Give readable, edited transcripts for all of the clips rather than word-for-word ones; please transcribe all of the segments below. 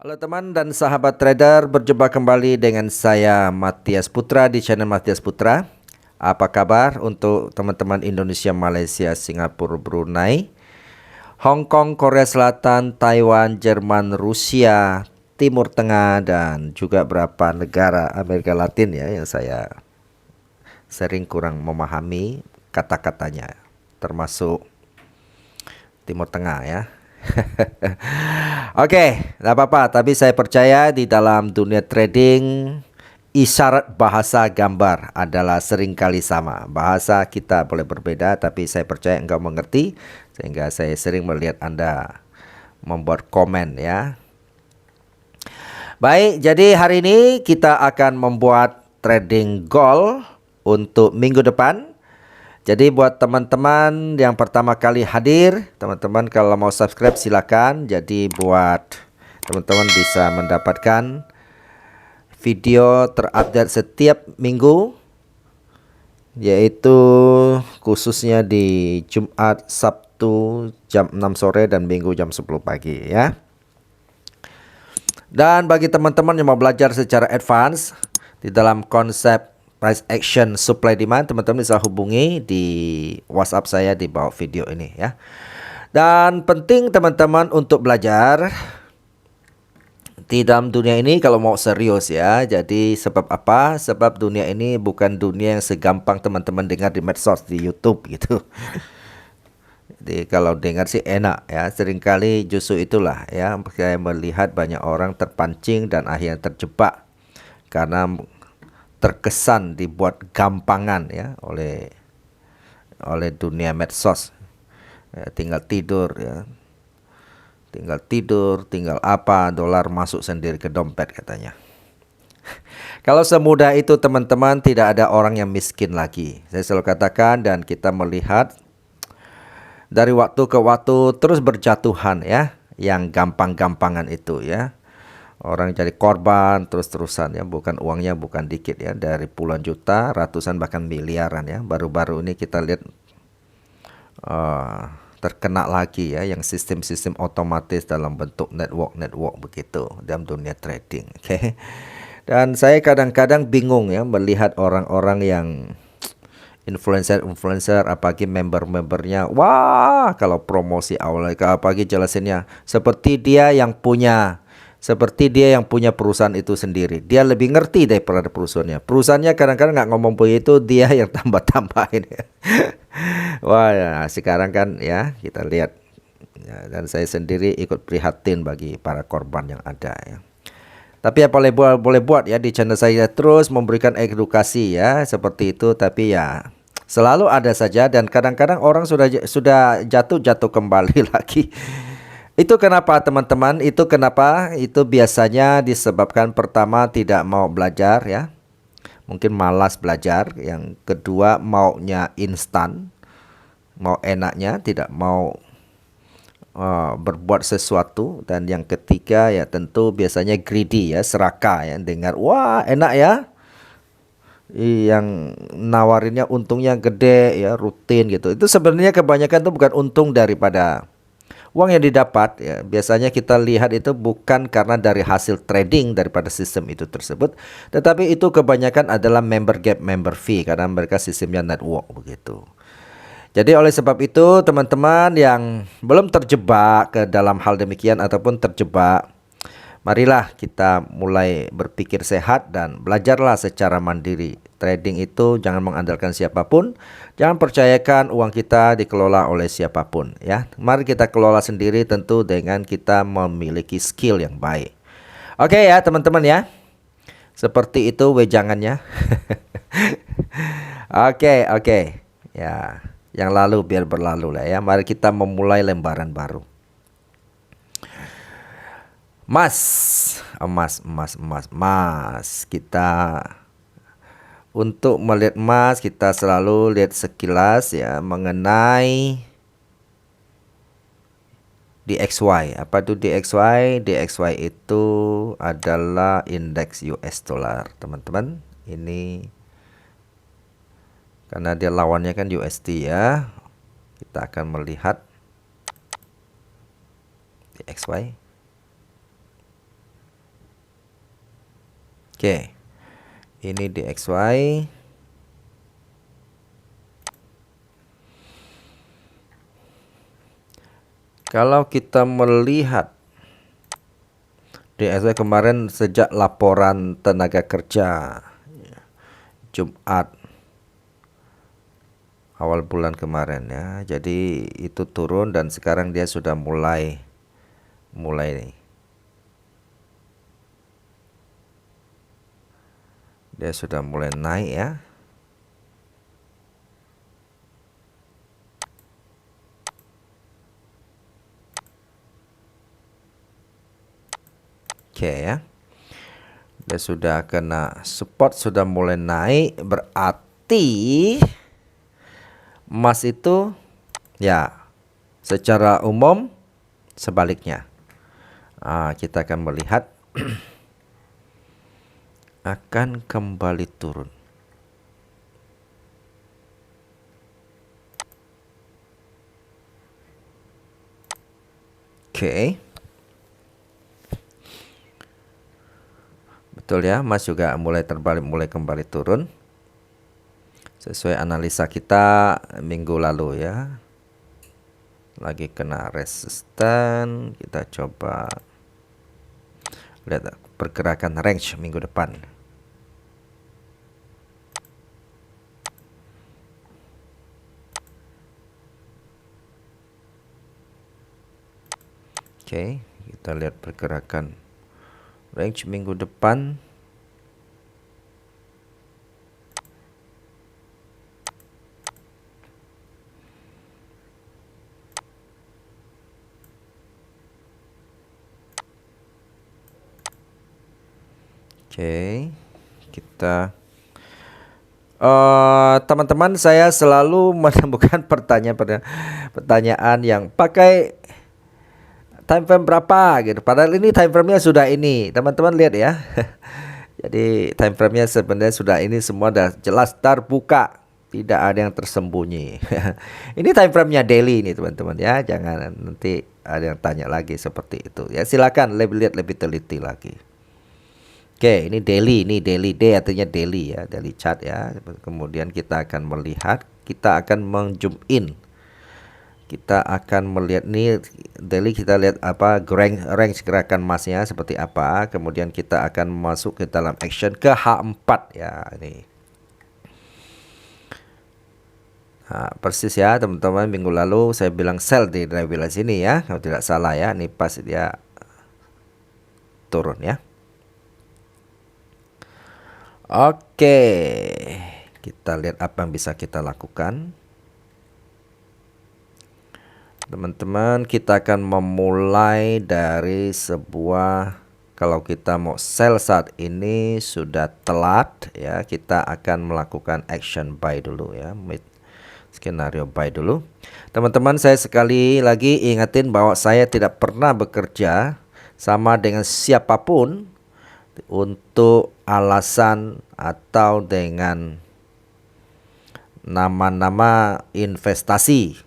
Halo teman dan sahabat trader, berjumpa kembali dengan saya Matias Putra di channel Matias Putra. Apa kabar untuk teman-teman Indonesia, Malaysia, Singapura, Brunei, Hong Kong, Korea Selatan, Taiwan, Jerman, Rusia, Timur Tengah, dan juga beberapa negara Amerika Latin ya yang saya sering kurang memahami kata-katanya, termasuk Timur Tengah ya. Oke, nggak apa-apa. Tapi saya percaya di dalam dunia trading, isyarat bahasa gambar adalah seringkali sama. Bahasa kita boleh berbeda, tapi saya percaya engkau mengerti. Sehingga saya sering melihat Anda membuat komen ya. Baik, jadi hari ini kita akan membuat trading goal untuk minggu depan. Jadi buat teman-teman yang pertama kali hadir, teman-teman kalau mau subscribe silakan. Jadi buat teman-teman bisa mendapatkan video terupdate setiap minggu, yaitu khususnya di Jumat, Sabtu jam 6 sore dan Minggu jam 10 pagi ya. Dan bagi teman-teman yang mau belajar secara advance di dalam konsep price action supply demand, teman-teman bisa hubungi di WhatsApp saya di bawah video ini ya. Dan penting teman-teman untuk belajar di dalam dunia ini kalau mau serius ya. Jadi sebab apa? Sebab dunia ini bukan dunia yang segampang teman-teman dengar di medsos, di YouTube gitu. Jadi kalau dengar sih enak ya, seringkali justru itulah ya, saya melihat banyak orang terpancing dan akhirnya terjebak karena terkesan dibuat gampangan ya oleh dunia medsos. Ya, tinggal tidur ya. Tinggal apa, dolar masuk sendiri ke dompet katanya. Kalau semudah itu teman-teman, tidak ada orang yang miskin lagi. Saya selalu katakan dan kita melihat dari waktu ke waktu terus berjatuhan ya, yang gampang-gampangan itu ya. Orang jadi korban terus-terusan ya, bukan uangnya bukan dikit ya, dari puluhan juta, ratusan bahkan miliaran ya. Baru-baru ini kita lihat terkena lagi ya, yang sistem-sistem otomatis dalam bentuk network begitu dalam dunia trading. Oke. Dan saya kadang-kadang bingung ya melihat orang-orang yang influencer apalagi membernya, wah kalau promosi awal apalagi jelasinnya seperti dia yang punya perusahaan itu sendiri. Dia lebih ngerti daripada perusahaannya. Perusahaannya kadang-kadang nggak ngomong begitu, dia yang tambah-tambahin. Wah ya, sekarang kan ya kita lihat ya, dan saya sendiri ikut prihatin bagi para korban yang ada ya. Tapi ya boleh buat ya di channel saya terus memberikan edukasi ya seperti itu. Tapi ya selalu ada saja dan kadang-kadang orang sudah jatuh kembali lagi. Itu kenapa teman-teman? Itu kenapa? Itu biasanya disebabkan pertama tidak mau belajar ya. Mungkin malas belajar. Yang kedua maunya instan, mau enaknya, tidak mau berbuat sesuatu. Dan yang ketiga ya tentu biasanya greedy ya, serakah ya, dengar wah enak ya, yang nawarinnya untungnya gede ya, rutin gitu. Itu sebenarnya kebanyakan itu bukan untung daripada uang yang didapat ya. Biasanya kita lihat itu bukan karena dari hasil trading daripada sistem itu tersebut, tetapi itu kebanyakan adalah member gap, member fee, karena mereka sistemnya network begitu. Jadi oleh sebab itu teman-teman yang belum terjebak ke dalam hal demikian ataupun terjebak, marilah kita mulai berpikir sehat dan belajarlah secara mandiri. Trading itu jangan mengandalkan siapapun, jangan percayakan uang kita dikelola oleh siapapun ya. Mari kita kelola sendiri tentu dengan kita memiliki skill yang baik. Oke ya teman-teman ya. Seperti itu wejangannya. Oke. Ya. Yang lalu biar berlalu lah ya. Mari kita memulai lembaran baru. Emas. Kita untuk melihat emas kita selalu lihat sekilas ya mengenai DXY. Apa itu DXY? DXY itu adalah indeks US dollar, teman-teman. Ini karena dia lawannya kan USD ya. Kita akan melihat DXY. Oke, ini di XY. Kalau kita melihat di XY kemarin sejak laporan tenaga kerja Jumat awal bulan kemarin ya, jadi itu turun dan sekarang dia sudah mulai nih. Dia sudah mulai naik ya. Oke ya. Dia sudah kena support, sudah mulai naik, berarti emas itu ya secara umum sebaliknya. Kita akan melihat akan kembali turun. Oke. Betul ya, emas juga mulai terbalik, mulai kembali turun. Sesuai analisa kita minggu lalu ya. Lagi kena resisten, kita coba lihat pergerakan range minggu depan. Oke, kita lihat pergerakan range minggu depan. Oke, kita teman-teman, saya selalu menemukan pertanyaan yang pakai time frame berapa gitu. Padahal ini time frame-nya sudah ini. Teman-teman lihat ya. Jadi time frame-nya sebenarnya sudah ini, semua sudah jelas terbuka. Tidak ada yang tersembunyi. Ini time frame-nya daily ini teman-teman ya. Jangan nanti ada yang tanya lagi seperti itu. Ya silakan lihat lebih teliti lagi. Oke, ini daily day artinya daily ya, daily chart ya. Kemudian kita akan melihat, kita akan meng-zoom in. Kita akan melihat nih daily, kita lihat apa range gerakan emasnya seperti apa. Kemudian kita akan masuk ke dalam action ke H4 ya ini. Nah, persis ya teman-teman, minggu lalu saya bilang sell di level sini ya, kalau tidak salah ya. Ini pas dia turun ya. Oke, kita lihat apa yang bisa kita lakukan. Teman-teman, kita akan memulai dari sebuah, kalau kita mau sell saat ini sudah telat ya, kita akan melakukan action buy dulu ya, mid skenario buy dulu. Teman-teman, saya sekali lagi ingatin bahwa saya tidak pernah bekerja sama dengan siapapun untuk alasan atau dengan nama-nama investasi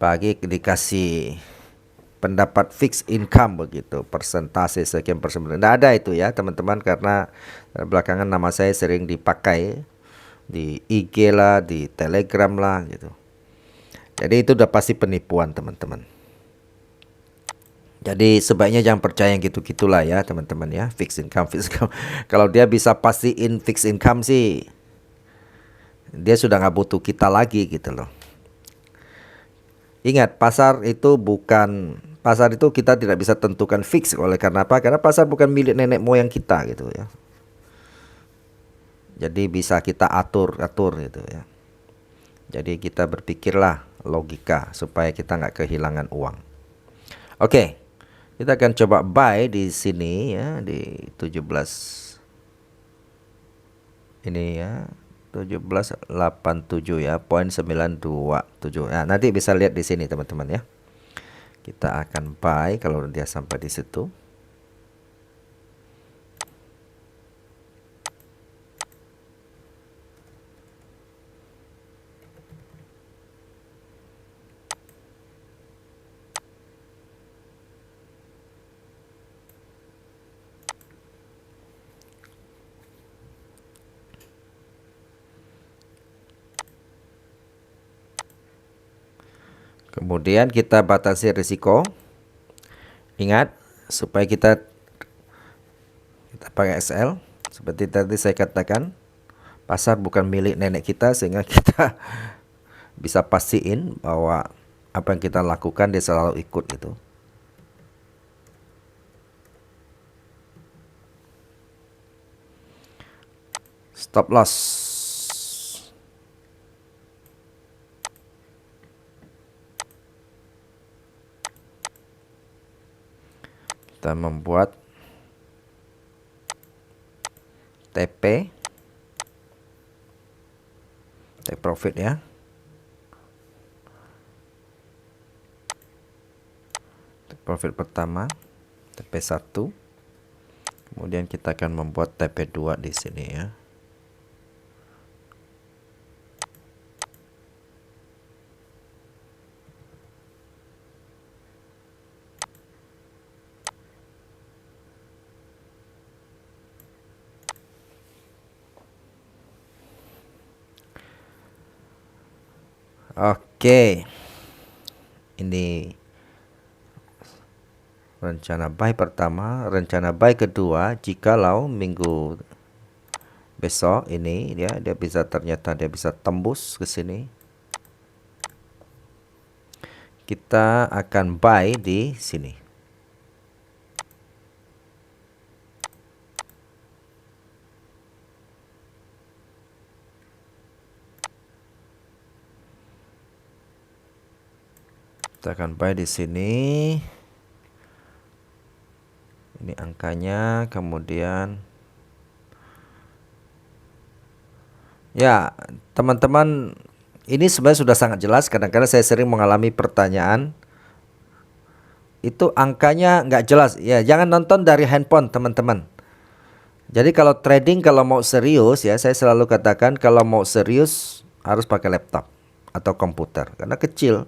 bagi dikasih pendapat fixed income begitu, persentase sekian persen. Tidak ada itu ya teman-teman, karena belakangan nama saya sering dipakai di IG lah, di Telegram lah gitu. Jadi itu udah pasti penipuan teman-teman. Jadi sebaiknya jangan percaya yang gitu-gitulah ya teman-teman ya. Fixed income. Kalau dia bisa pastiin fixed income sih, dia sudah nggak butuh kita lagi gitu loh. Ingat, pasar itu kita tidak bisa tentukan fix. Oleh karena apa? Karena pasar bukan milik nenek moyang kita gitu ya. Jadi bisa kita atur gitu ya. Jadi kita berpikirlah logika supaya kita nggak kehilangan uang. Oke. Kita akan coba buy di sini ya, di 17 ini ya, 1787 ya, 0.927. Nah, nanti bisa lihat di sini teman-teman ya. Kita akan buy kalau dia sampai di situ. Kemudian kita batasi risiko. Ingat, supaya kita pakai SL. Seperti tadi saya katakan, pasar bukan milik nenek kita, sehingga kita bisa pastiin bahwa apa yang kita lakukan dia selalu ikut gitu. Stop loss. Kita membuat TP, take profit ya. Take profit pertama, TP1. Kemudian kita akan membuat TP2 di sini ya. Oke, ini rencana buy pertama. Rencana buy kedua, jikalau minggu besok ini dia bisa, ternyata dia bisa tembus ke sini, kita akan buy di sini. Kita akan buy di sini. Ini angkanya, kemudian ya, teman-teman, ini sebenarnya sudah sangat jelas. Kadang-kadang saya sering mengalami pertanyaan, itu angkanya nggak jelas. Ya, jangan nonton dari handphone, teman-teman. Jadi kalau trading, kalau mau serius ya, saya selalu katakan kalau mau serius harus pakai laptop atau komputer, karena kecil.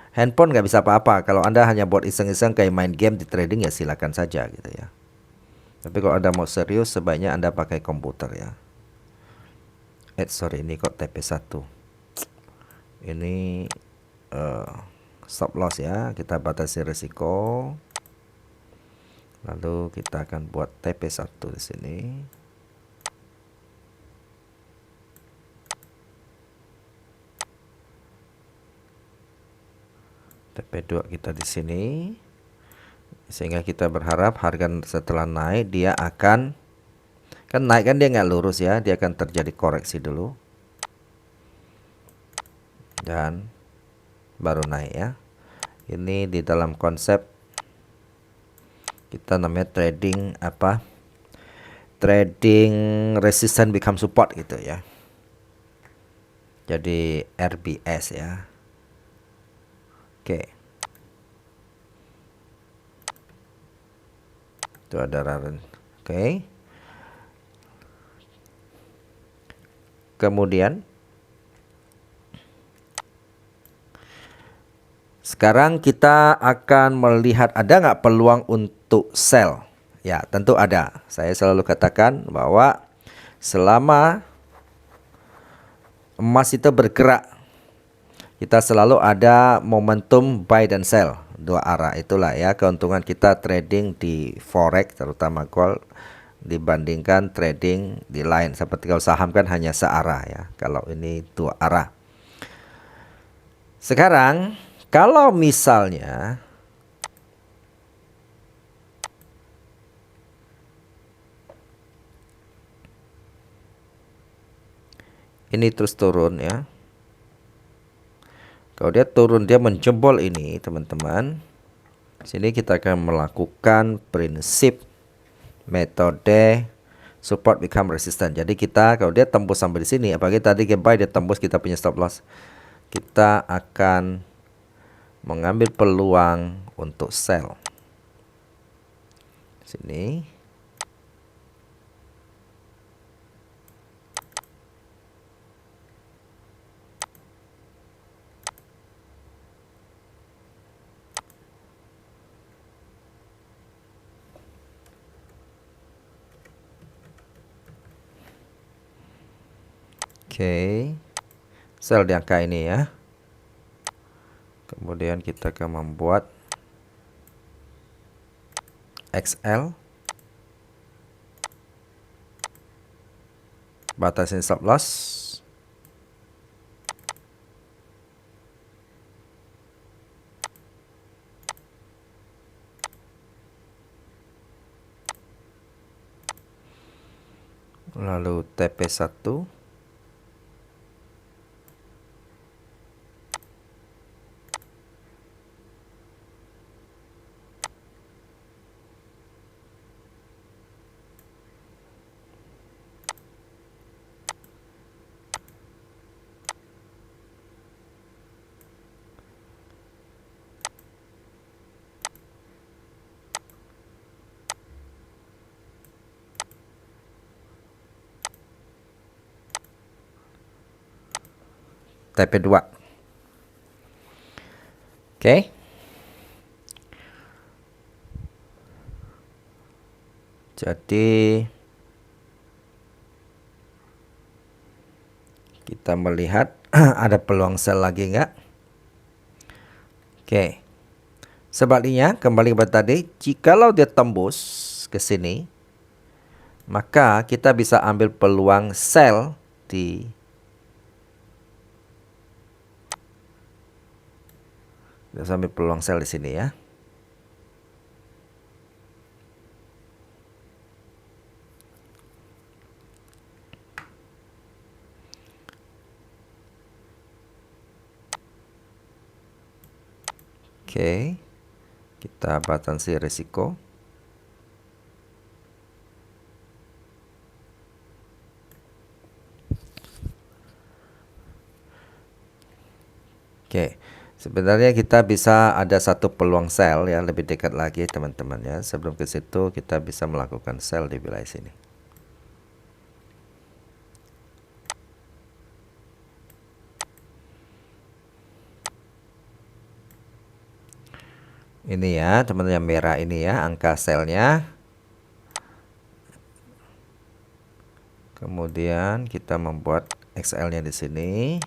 Handphone nggak bisa apa-apa. Kalau Anda hanya buat iseng-iseng kayak main game di trading ya silakan saja gitu ya. Tapi kalau Anda mau serius sebaiknya Anda pakai komputer ya. Sorry, ini kok TP1. Ini stop loss ya. Kita batasi risiko. Lalu kita akan buat TP1 di sini. TP2 kita di sini. Sehingga kita berharap harga setelah naik dia akan, kan naik kan dia nggak lurus ya, dia akan terjadi koreksi dulu dan baru naik ya. Ini di dalam konsep kita namanya trading apa? Trading resistance become support gitu ya. Jadi RBS ya. Oke. Itu ada raren. Oke. Kemudian sekarang kita akan melihat ada nggak peluang untuk sell. Ya, tentu ada. Saya selalu katakan bahwa selama emas itu bergerak, kita selalu ada momentum buy dan sell, dua arah. Itulah ya keuntungan kita trading di forex, terutama gold, dibandingkan trading di lain. Seperti kalau saham kan hanya searah ya, kalau ini dua arah. Sekarang kalau misalnya ini terus turun ya, kalau dia turun, dia menjebol ini teman-teman, sini kita akan melakukan prinsip metode support become resistance. Jadi kita kalau dia tembus sampai di sini, apalagi tadi ke buy dia tembus kita punya stop loss, kita akan mengambil peluang untuk sell. Sini. Oke. Sell di angka ini ya. Kemudian kita akan membuat XL, batasin stop loss. Lalu TP1. TP2. Oke. Jadi kita melihat ada peluang sell lagi enggak? Oke. Sebaliknya kembali kepada tadi, jikalau dia tembus ke sini, maka kita bisa ambil peluang sell di ambil peluang sell di sini ya. Oke. Kita batasi risiko. Oke. Sebenarnya kita bisa ada satu peluang sell ya, lebih dekat lagi teman-teman ya. Sebelum ke situ kita bisa melakukan sell di wilayah sini. Ini ya teman-teman, yang merah ini ya angka sellnya. Kemudian kita membuat XL-nya di sini.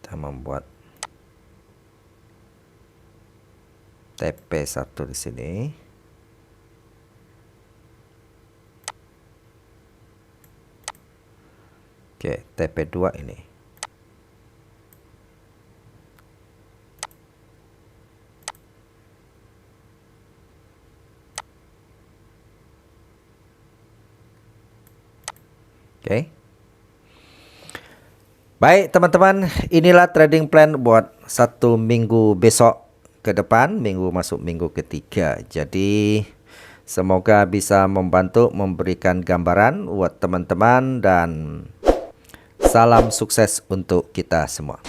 Kita membuat TP1 di sini. Oke, TP2 ini. Oke. Baik teman-teman, inilah trading plan buat 1 minggu besok ke depan, minggu masuk minggu ketiga. Jadi semoga bisa membantu memberikan gambaran buat teman-teman dan salam sukses untuk kita semua.